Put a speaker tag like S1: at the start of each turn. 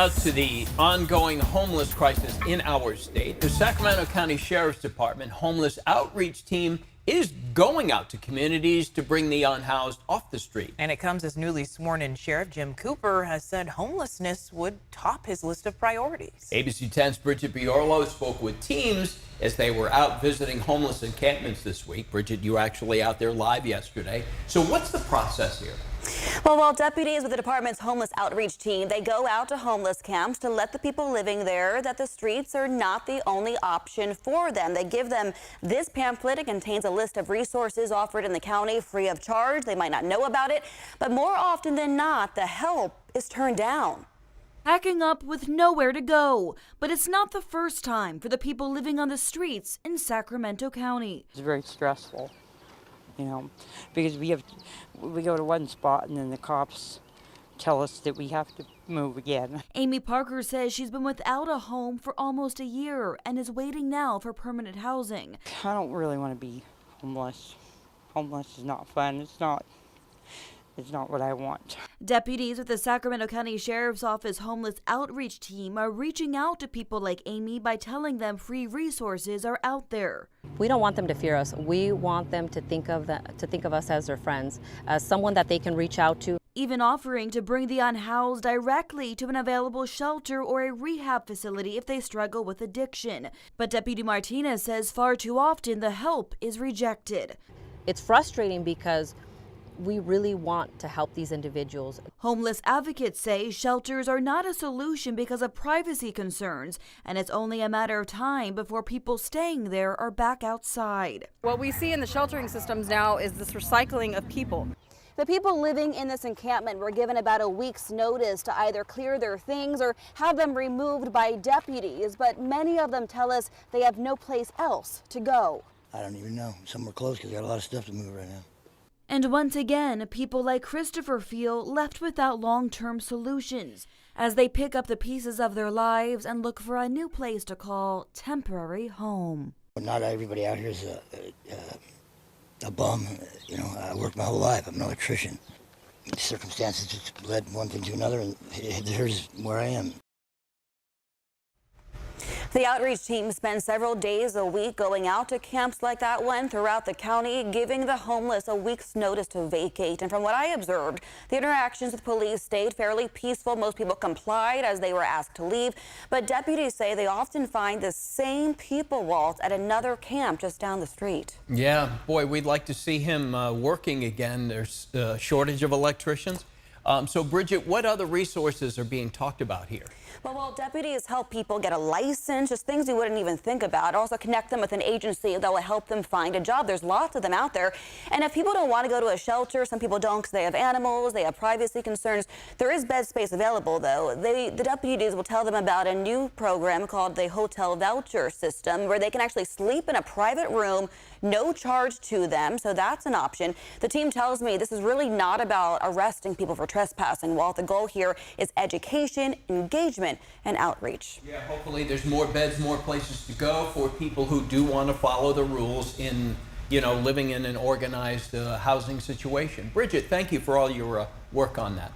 S1: Now to the ongoing homeless crisis in our state. The Sacramento County Sheriff's Department homeless outreach team is going out to communities to bring the unhoused off the street.
S2: And it comes as newly sworn in Sheriff Jim Cooper has said homelessness would top his list of priorities.
S1: ABC 10's Bridget Biorlo spoke with teams as they were out visiting homeless encampments this week. Bridget, you were actually out there live yesterday. So what's the process here?
S3: Well, while deputies with the department's homeless outreach team, they go out to homeless camps to let the people living there that the streets are not the only option for them. They give them this pamphlet. It contains a list of resources offered in the county free of charge. They might not know about it, but more often than not, the help is turned down.
S4: Packing up with nowhere to go. But it's not the first time for the people living on the streets in Sacramento County.
S5: It's very stressful, because we go to one spot and then the cops tell us that we have to move again.
S4: Amy Parker says she's been without a home for almost a year and is waiting now for permanent housing.
S5: I don't really want to be homeless. Homeless is not fun. It's not what I want.
S4: Deputies with the Sacramento County Sheriff's Office homeless outreach team are reaching out to people like Amy by telling them free resources are out there.
S6: We don't want them to fear us. We want them to think of us as their friends, as someone that they can reach out to.
S4: Even offering to bring the unhoused directly to an available shelter or a rehab facility if they struggle with addiction. But Deputy Martinez says far too often the help is rejected.
S6: It's frustrating because we really want to help these individuals.
S4: Homeless advocates say shelters are not a solution because of privacy concerns, and it's only a matter of time before people staying there are back outside.
S7: What we see in the sheltering systems now is this recycling of people.
S3: The people living in this encampment were given about a week's notice to either clear their things or have them removed by deputies, but many of them tell us they have no place else to go.
S8: I don't even know. Some are closed because they got a lot of stuff to move right now.
S4: And once again, people like Christopher feel left without long-term solutions as they pick up the pieces of their lives and look for a new place to call temporary home.
S8: Not everybody out here is a bum. I worked my whole life. I'm an electrician. Circumstances just led one thing to another, and here's where I am.
S3: The outreach team spends several days a week going out to camps like that one throughout the county, giving the homeless a week's notice to vacate. And from what I observed, the interactions with police stayed fairly peaceful. Most people complied as they were asked to leave. But deputies say they often find the same people, Walt, at another camp just down the street.
S1: Yeah, boy, we'd like to see him working again. There's a shortage of electricians. So, Bridget, what other resources are being talked about here?
S3: Well, while deputies help people get a license, just things you wouldn't even think about, also connect them with an agency that will help them find a job. There's lots of them out there. And if people don't want to go to a shelter, some people don't because they have animals, they have privacy concerns. There is bed space available, though. The deputies will tell them about a new program called the Hotel Voucher System, where they can actually sleep in a private room, no charge to them. So that's an option. The team tells me this is really not about arresting people for trespassing. While the goal here is education, engagement, and outreach.
S1: Yeah, hopefully there's more beds, more places to go for people who do want to follow the rules in, living in an organized housing situation. Bridget, thank you for all your work on that.